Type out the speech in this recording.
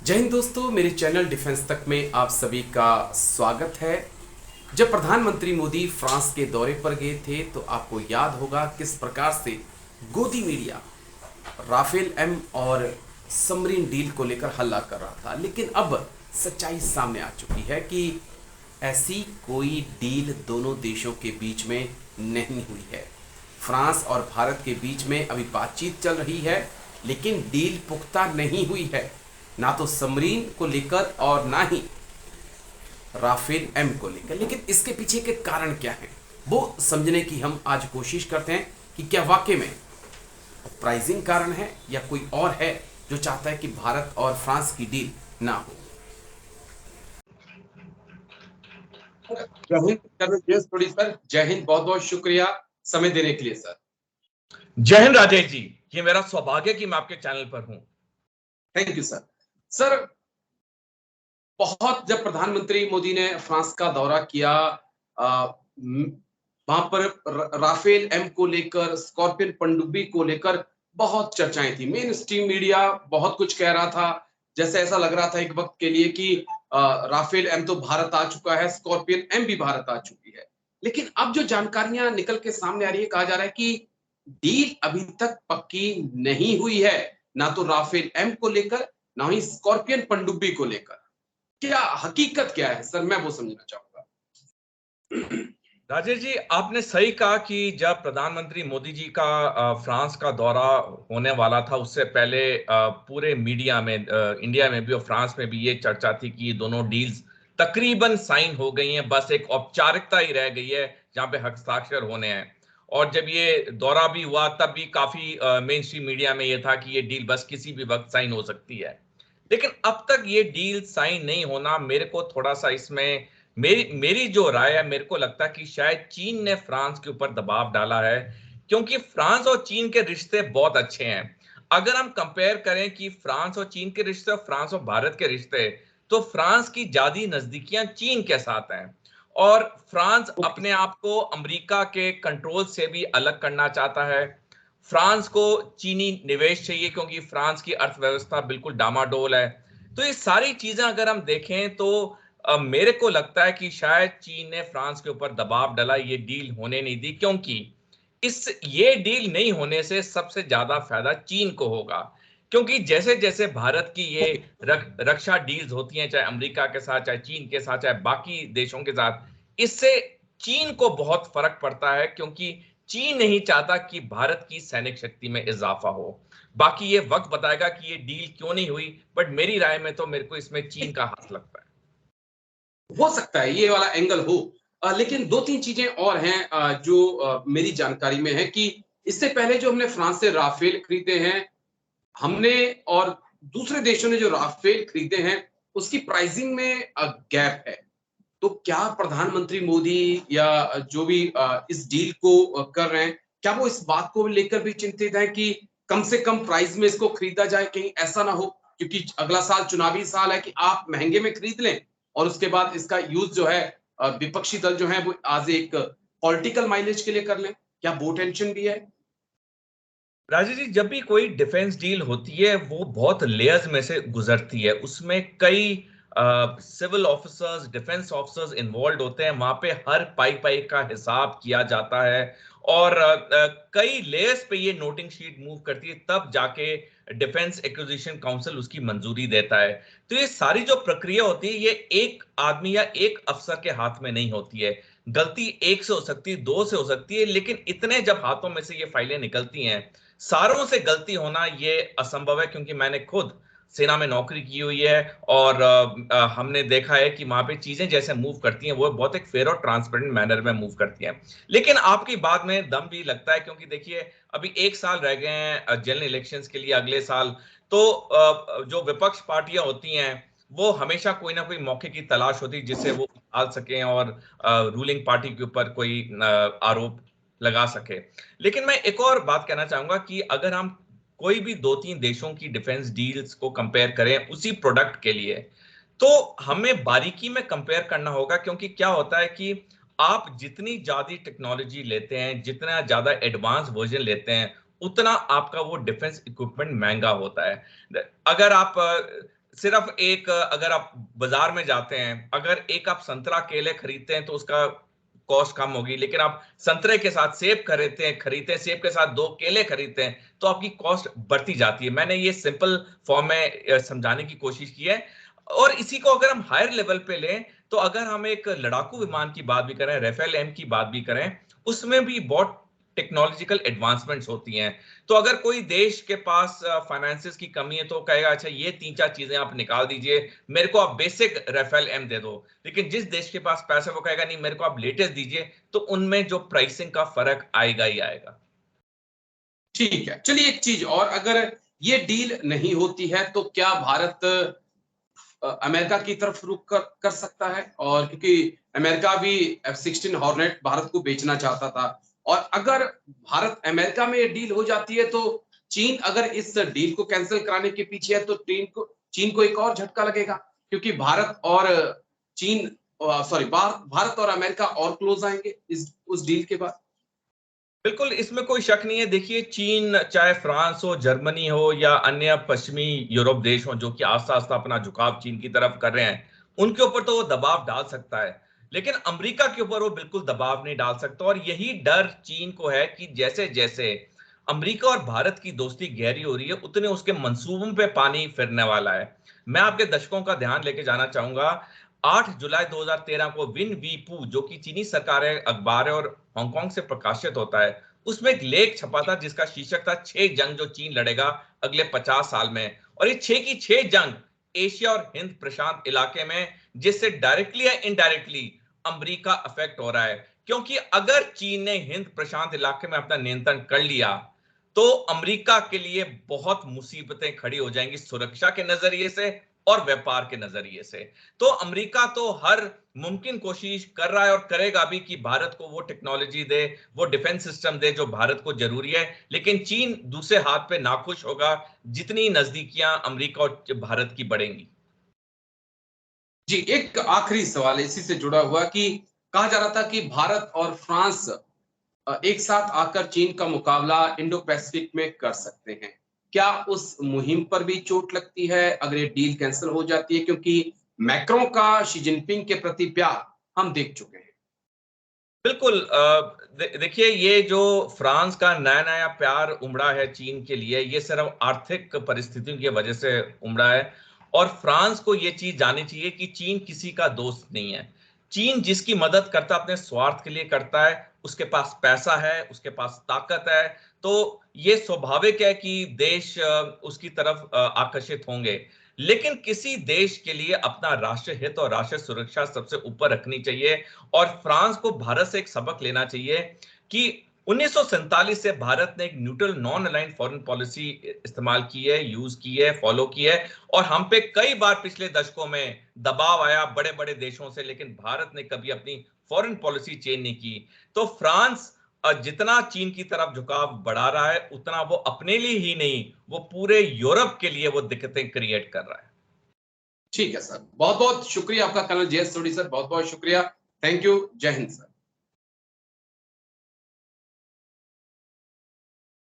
जय हिंद दोस्तों, मेरे चैनल डिफेंस तक में आप सभी का स्वागत है। जब प्रधानमंत्री मोदी फ्रांस के दौरे पर गए थे तो आपको याद होगा किस प्रकार से गोदी मीडिया राफेल एम और समरीन डील को लेकर हल्ला कर रहा था। लेकिन अब सच्चाई सामने आ चुकी है कि ऐसी कोई डील दोनों देशों के बीच में नहीं हुई है। फ्रांस और भारत के बीच में अभी बातचीत चल रही है, लेकिन डील पुख्ता नहीं हुई है, ना तो समरीन को लेकर और ना ही राफेल एम को लेकर। लेकिन इसके पीछे के कारण क्या हैं, वो समझने की हम आज कोशिश करते हैं कि क्या वाकई में प्राइसिंग कारण है या कोई और है जो चाहता है कि भारत और फ्रांस की डील ना हो। जय हिंद सर, जय हिंद, बहुत बहुत शुक्रिया समय देने के लिए सर। जय हिंद राजेश जी, ये मेरा सौभाग्य कि मैं आपके चैनल पर हूं। Thank you sir. सर, बहुत जब प्रधानमंत्री मोदी ने फ्रांस का दौरा किया, वहां पर राफेल एम को लेकर, स्कॉर्पियन पनडुब्बी को लेकर बहुत चर्चाएं थी। मेन स्ट्रीम मीडिया बहुत कुछ कह रहा था, जैसे ऐसा लग रहा था एक वक्त के लिए कि राफेल एम तो भारत आ चुका है, स्कॉर्पियन एम भी भारत आ चुकी है। लेकिन अब जो जानकारियां निकल के सामने आ रही है, कहा जा रहा है कि डील अभी तक पक्की नहीं हुई है, ना तो राफेल एम को लेकर, ना ही स्कॉर्पियन पनडुब्बी को लेकर। क्या हकीकत क्या है सर, मैं वो समझना चाहूंगा। राजेश जी, आपने सही कहा कि जब प्रधानमंत्री मोदी जी का फ्रांस का दौरा होने वाला था, उससे पहले पूरे मीडिया में, इंडिया में भी और फ्रांस में भी ये चर्चा थी कि ये दोनों डील्स तकरीबन साइन हो गई हैं, बस एक औपचारिकता ही रह गई है जहां पे हस्ताक्षर होने हैं। और जब ये दौरा भी हुआ तब भी काफी मेन स्ट्रीम मीडिया में ये था कि ये डील बस किसी भी वक्त साइन हो सकती है। लेकिन अब तक ये डील साइन नहीं होना, मेरे को थोड़ा सा इसमें, मेरी मेरी जो राय है, मेरे को लगता है कि शायद चीन ने फ्रांस के ऊपर दबाव डाला है, क्योंकि फ्रांस और चीन के रिश्ते बहुत अच्छे हैं। अगर हम कंपेयर करें कि फ्रांस और चीन के रिश्ते और फ्रांस और भारत के रिश्ते, तो फ्रांस की ज्यादा नजदीकियां चीन के साथ हैं। और फ्रांस अपने आप को अमेरिका के कंट्रोल से भी अलग करना चाहता है। फ्रांस को चीनी निवेश चाहिए क्योंकि फ्रांस की अर्थव्यवस्था बिल्कुल डामाडोल है। तो ये सारी चीजें अगर हम देखें तो मेरे को लगता है कि शायद चीन ने फ्रांस के ऊपर दबाव डाला, ये डील होने नहीं दी, क्योंकि ये डील नहीं होने से सबसे ज्यादा फायदा चीन को होगा। क्योंकि जैसे जैसे भारत की ये रक्षा डील्स होती हैं, चाहे अमेरिका के साथ, चाहे चीन के साथ, चाहे बाकी देशों के साथ, इससे चीन को बहुत फर्क पड़ता है, क्योंकि चीन नहीं चाहता कि भारत की सैनिक शक्ति में इजाफा हो। बाकी ये वक्त बताएगा कि ये डील क्यों नहीं हुई, बट मेरी राय में तो मेरे को इसमें चीन का हाथ लगता है। हो सकता है ये वाला एंगल हो। लेकिन दो तीन चीजें और हैं जो मेरी जानकारी में है कि इससे पहले जो हमने फ्रांस से राफेल खरीदे हैं, हमने, और दूसरे देशों ने जो राफेल खरीदे हैं, उसकी प्राइसिंग में गैप है। तो क्या प्रधानमंत्री मोदी या जो भी इस डील को कर रहे हैं, क्या वो इस बात को लेकर भी चिंतित है कि कम से कम प्राइस में इसको खरीदा जाए, कहीं ऐसा ना हो, क्योंकि अगला साल चुनावी साल है, कि आप महंगे में खरीद लें और उसके बाद इसका यूज जो है विपक्षी दल जो है वो आज एक पॉलिटिकल माइलेज के लिए कर लें। क्या वो टेंशन भी है? राजीव जी, जब भी कोई डिफेंस डील होती है वो बहुत लेयर्स में से गुजरती है, उसमें कई civil officers, defence officers involve होते हैं, वहां पे हर पाई पाई का हिसाब किया जाता है। और कई लेयर्स पे ये नोटिंग शीट मूव करती है, तब जाके डिफेंस एक्विजिशन काउंसिल उसकी मंजूरी देता है। तो ये सारी जो प्रक्रिया होती है, ये एक आदमी या एक अफसर के हाथ में नहीं होती है। गलती एक से हो सकती है, दो से हो सकती है, लेकिन इतने जब हाथों में से ये फाइलें निकलती हैं, सारों से गलती होना ये असंभव है। क्योंकि मैंने खुद सेना में नौकरी की हुई है और हमने देखा है कि वहां पे चीजें जैसे मूव करती हैं वो बहुत एक फेयर और ट्रांसपेरेंट मैनर में मूव करती हैं। लेकिन आपकी बात में दम भी लगता है, क्योंकि देखिए अभी एक साल रह गए हैं जनरल इलेक्शंस के लिए, अगले साल। तो जो विपक्ष पार्टियां होती हैं वो हमेशा कोई ना कोई मौके की तलाश होती है जिससे वो डाल सकें और रूलिंग पार्टी के ऊपर कोई आरोप लगा सके। लेकिन मैं एक और बात कहना चाहूंगा कि अगर हम कोई भी दो तीन देशों की डिफेंस डील्स को कंपेयर करें उसी प्रोडक्ट के लिए, तो हमें बारीकी में कंपेयर करना होगा। क्योंकि क्या होता है कि आप जितनी ज्यादा टेक्नोलॉजी लेते हैं, जितना ज्यादा एडवांस वर्जन लेते हैं, उतना आपका वो डिफेंस इक्विपमेंट महंगा होता है। अगर आप सिर्फ एक, अगर आप बाजार में जाते हैं, अगर एक आप संतरा केले खरीदते हैं तो उसका कॉस्ट कम होगी, लेकिन आप संतरे के साथ सेब खरीदते हैं, सेब के साथ 2 केले खरीदते हैं तो आपकी कॉस्ट बढ़ती जाती है। मैंने ये सिंपल फॉर्म में समझाने की कोशिश की है। और इसी को अगर हम हायर लेवल पे लें, तो अगर हम एक लड़ाकू विमान की बात भी करें, राफेल एम की बात भी करें, उसमें भी बहुत टेक्नोलॉजिकल एडवांसमेंट्स होती हैं। तो अगर कोई देश के पास फाइनेंसिस की कमी है तो कहेगा अच्छा ये 3-4 चीजें आप निकाल दीजिए, मेरे को आप बेसिक राफेल एम दे दो। लेकिन जिस देश के पास पैसा, वो कहेगा नहीं, मेरे को आप लेटेस्ट दीजिए। तो उनमें जो प्राइसिंग का फर्क आएगा ही आएगा। ठीक है, चलिए एक चीज और, अगर ये डील नहीं होती है तो क्या भारत अमेरिका की तरफ रुख कर सकता है? और क्योंकि अमेरिका भी F-16 हॉर्नेट भारत को बेचना चाहता था, और अगर भारत अमेरिका में ये डील हो जाती है तो चीन अगर इस डील को कैंसिल कराने के पीछे है तो चीन को एक और झटका लगेगा, क्योंकि भारत और चीन, सॉरी, भारत और अमेरिका और क्लोज आएंगे इस उस डील के बाद। बिल्कुल, इसमें कोई शक नहीं है। देखिए, चीन, चाहे फ्रांस हो, जर्मनी हो या अन्य पश्चिमी यूरोप देश हो, जो कि आस्ता आस्ता अपना झुकाव चीन की तरफ कर रहे हैं, उनके ऊपर तो वो दबाव डाल सकता है, लेकिन अमेरिका के ऊपर वो बिल्कुल दबाव नहीं डाल सकता। और यही डर चीन को है कि जैसे जैसे अमेरिका और भारत की दोस्ती गहरी हो रही है, उतने उसके मंसूबों पे पानी फिरने वाला है। मैं आपके दर्शकों का ध्यान लेके जाना चाहूंगा। 8 जुलाई 2013 को विन वीपू, जो कि चीनी सरकार है, अखबार है और हांगकांग से प्रकाशित होता है, उसमें एक लेख छपा था जिसका शीर्षक था 6 जंग जो चीन लड़ेगा अगले 50 साल में। और ये 6 की 6 जंग एशिया और हिंद प्रशांत इलाके में, जिससे डायरेक्टली या इनडायरेक्टली अमेरिका अफेक्ट हो रहा है। क्योंकि अगर चीन ने हिंद प्रशांत इलाके में अपना नियंत्रण कर लिया तो अमेरिका के लिए बहुत मुसीबतें खड़ी हो जाएंगी, सुरक्षा के नजरिए से और व्यापार के नजरिए से। तो अमेरिका तो हर मुमकिन कोशिश कर रहा है और करेगा भी कि भारत को वो टेक्नोलॉजी दे, वो डिफेंस सिस्टम दे जो भारत को जरूरी है। लेकिन चीन दूसरे हाथ पे नाखुश होगा जितनी नजदीकियां अमेरिका और भारत की बढ़ेंगी। जी, एक आखिरी सवाल इसी से जुड़ा हुआ कि कहा जा रहा था कि भारत और फ्रांस एक साथ आकर चीन का मुकाबला इंडो पैसिफिक में कर सकते हैं। क्या उस मुहिम पर भी चोट लगती है अगर ये डील कैंसिल हो जाती है? क्योंकि मैक्रों का शी जिनपिंग के प्रति प्यार हम देख चुके हैं। बिल्कुल। देखिए, ये जो फ्रांस का नया नया प्यार उमड़ा है चीन के लिए, ये सिर्फ आर्थिक परिस्थितियों की वजह से उमड़ा है। और फ्रांस को ये चीज जाननी चाहिए कि चीन किसी का दोस्त नहीं है। चीन जिसकी मदद करता है अपने स्वार्थ के लिए करता है, उसके पास पैसा है, उसके पास ताकत है। तो ये स्वाभाविक है कि देश उसकी तरफ आकर्षित होंगे। लेकिन किसी देश के लिए अपना राष्ट्र हित और राष्ट्र सुरक्षा सबसे ऊपर रखनी चाहिए। और फ्रांस को भारत से एक सबक लेना चाहिए कि 1947 से भारत ने एक neutral non aligned foreign policy इस्तेमाल की है, यूज की है, फॉलो की है। और हम पे कई बार पिछले दशकों में दबाव आया बड़े बड़े देशों से, लेकिन भारत ने कभी अपनी फॉरेन पॉलिसी चेंज नहीं की। तो फ्रांस जितना चीन की तरफ झुकाव बढ़ा रहा है, उतना वो अपने लिए ही नहीं, वो पूरे यूरोप के लिए वो दिक्कतें क्रिएट कर रहा है। ठीक है सर, बहुत बहुत शुक्रिया आपका, कर्नल JS सोडी सर, बहुत बहुत शुक्रिया। Thank you. जय हिंद सर।